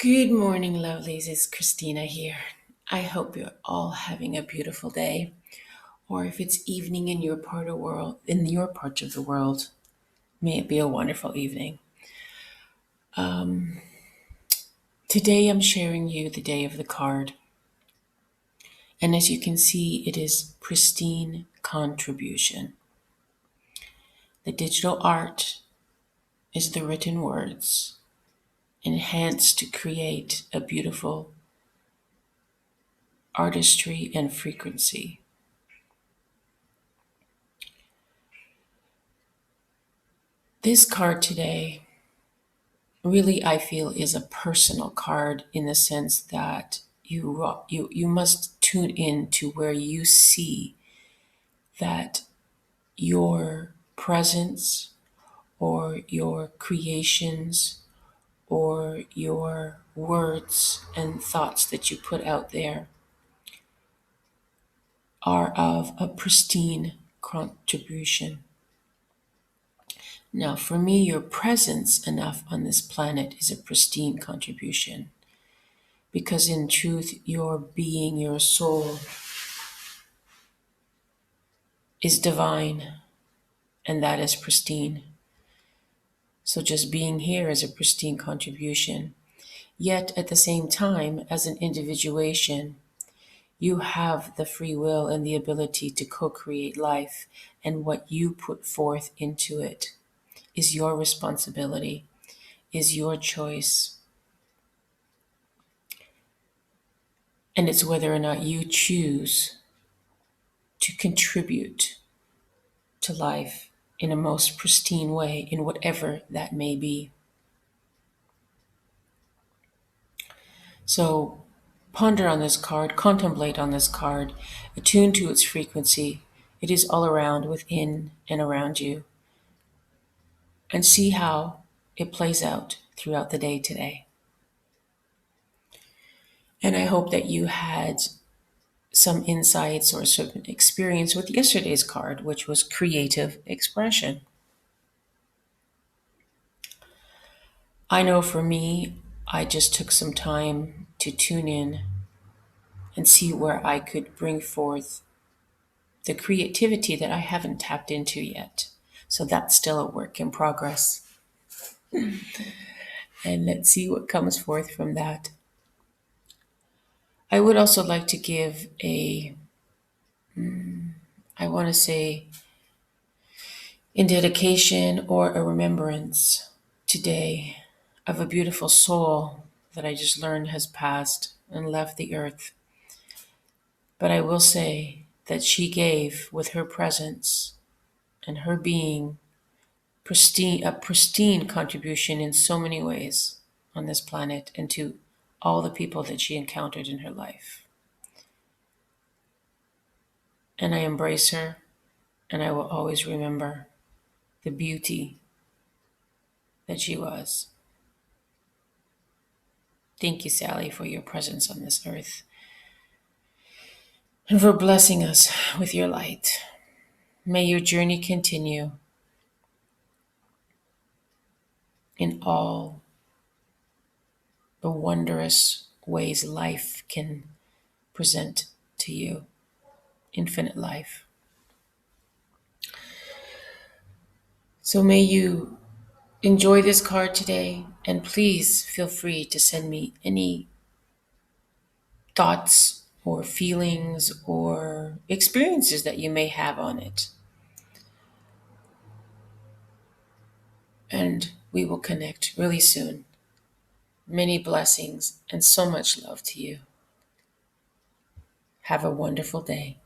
Good morning, lovelies. It's Christina here. I hope you're all having a beautiful day, or if it's evening in your part of the world, may it be a wonderful evening. Today, I'm sharing you the day of the card, and as you can see, it is pristine contribution. The digital art is the written words, enhanced to create a beautiful artistry and frequency. This card today really I feel is a personal card in the sense that you must tune in to where you see that your presence or your creations or your words and thoughts that you put out there are of a pristine contribution. Now, for me, your presence enough on this planet is a pristine contribution because in truth, your being, your soul is divine and that is pristine. So just being here is a pristine contribution. Yet at the same time, as an individuation, you have the free will and the ability to co-create life, and what you put forth into it is your responsibility, is your choice. And it's whether or not you choose to contribute to life in a most pristine way, in whatever that may be. So ponder on this card, contemplate on this card, attune to its frequency. It is all around, within, and around you. And see how it plays out throughout the day today. And I hope that you had some insights or some experience with yesterday's card, which was creative expression. I know for me, I just took some time to tune in and see where I could bring forth the creativity that I haven't tapped into yet. So that's still a work in progress. And let's see what comes forth from that. I would also like to give I want to say, in dedication or a remembrance today of a beautiful soul that I just learned has passed and left the earth. But I will say that she gave with her presence and her being a pristine contribution in so many ways on this planet and to all the people that she encountered in her life. And I embrace her, and I will always remember the beauty that she was. Thank you, Sally, for your presence on this earth and for blessing us with your light. May your journey continue in all the wondrous ways life can present to you. Infinite life. So may you enjoy this card today, and please feel free to send me any thoughts or feelings or experiences that you may have on it. And we will connect really soon. Many blessings and so much love to you. Have a wonderful day.